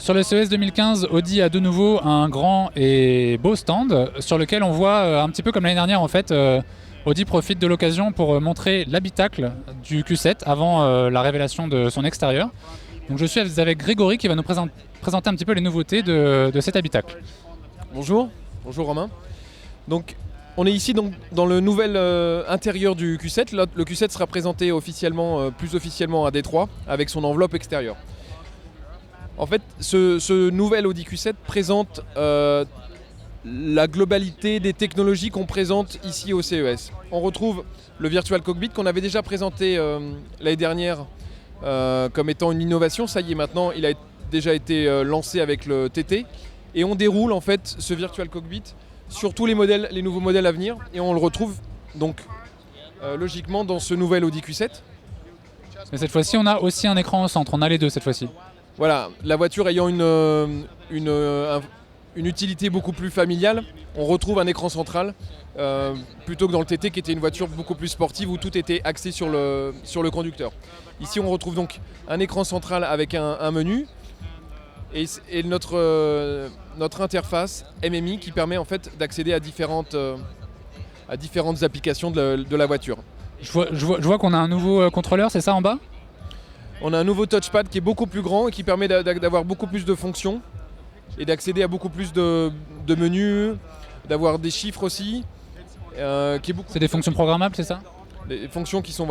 Sur le CES 2015, Audi a de nouveau un grand et beau stand sur lequel on voit un petit peu comme l'année dernière en fait, Audi profite de l'occasion pour montrer l'habitacle du Q7 avant la révélation de son extérieur. Donc je suis avec Grégory qui va nous présenter un petit peu les nouveautés de cet habitacle. Bonjour Romain. Donc on est ici dans le nouvel intérieur du Q7. Là, le Q7 sera présenté officiellement, plus officiellement à Détroit avec son enveloppe extérieure. En fait, ce nouvel Audi Q7 présente la globalité des technologies qu'on présente ici au CES. On retrouve le Virtual Cockpit qu'on avait déjà présenté l'année dernière comme étant une innovation. Ça y est, maintenant, il a déjà été lancé avec le TT. Et on déroule en fait ce Virtual Cockpit sur tous les nouveaux modèles à venir. Et on le retrouve donc logiquement dans ce nouvel Audi Q7. Mais cette fois-ci, on a aussi un écran au centre. On a les deux cette fois-ci. Voilà, la voiture ayant une utilité beaucoup plus familiale, on retrouve un écran central plutôt que dans le TT qui était une voiture beaucoup plus sportive où tout était axé sur le conducteur. Ici on retrouve donc un écran central avec un menu et notre interface MMI qui permet en fait d'accéder à différentes applications de la voiture. Je vois qu'on a un nouveau contrôleur, c'est ça en bas ? On a un nouveau touchpad qui est beaucoup plus grand et qui permet d'avoir beaucoup plus de fonctions et d'accéder à beaucoup plus de menus, d'avoir des chiffres aussi. C'est des fonctions programmables, c'est ça ? Des fonctions qui sont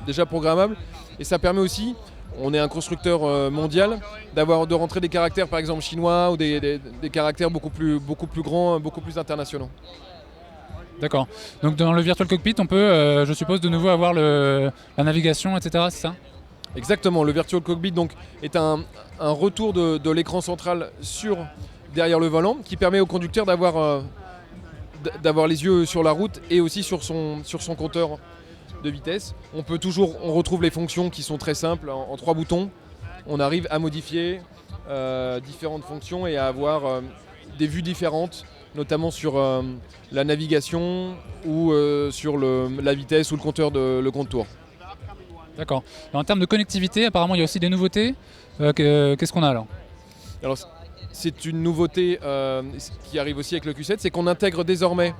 déjà programmables. Et ça permet aussi, on est un constructeur mondial, de rentrer des caractères par exemple chinois ou des caractères beaucoup plus grands, beaucoup plus internationaux. D'accord. Donc dans le Virtual Cockpit, on peut, je suppose, de nouveau avoir la navigation, etc. C'est ça ? Exactement, le Virtual Cockpit donc, est un retour de l'écran central derrière le volant qui permet au conducteur d'avoir les yeux sur la route et aussi sur son compteur de vitesse. On retrouve les fonctions qui sont très simples en 3 boutons. On arrive à modifier différentes fonctions et à avoir des vues différentes, notamment sur la navigation ou sur la vitesse ou le compteur le compte tour. D'accord. En termes de connectivité, apparemment, il y a aussi des nouveautés. Qu'est-ce qu'on a alors ? Alors, c'est une nouveauté qui arrive aussi avec le Q7, c'est qu'on intègre désormais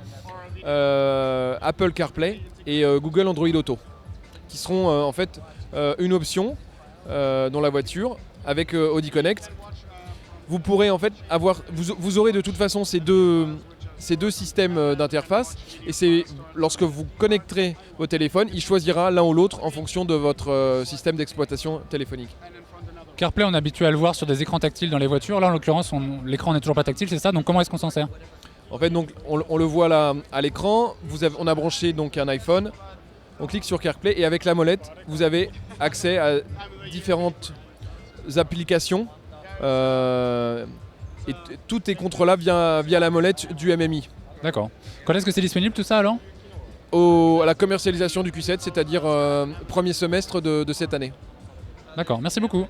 Apple CarPlay et Google Android Auto, qui seront en fait une option dans la voiture avec Audi Connect. Vous pourrez en fait vous aurez de toute façon ces deux systèmes d'interface et c'est lorsque vous connecterez vos téléphones, il choisira l'un ou l'autre en fonction de votre système d'exploitation téléphonique. CarPlay, on est habitué à le voir sur des écrans tactiles dans les voitures. Là, en l'occurrence, l'écran n'est toujours pas tactile, c'est ça ? Donc comment est-ce qu'on s'en sert ? En fait, donc, on le voit là à l'écran. On a branché donc un iPhone. On clique sur CarPlay et avec la molette, vous avez accès à différentes applications. Et tout est contrôlable via la molette du MMI. D'accord. Quand est-ce que c'est disponible tout ça alors ? À la commercialisation du Q7, c'est-à-dire premier semestre de cette année. D'accord, merci beaucoup.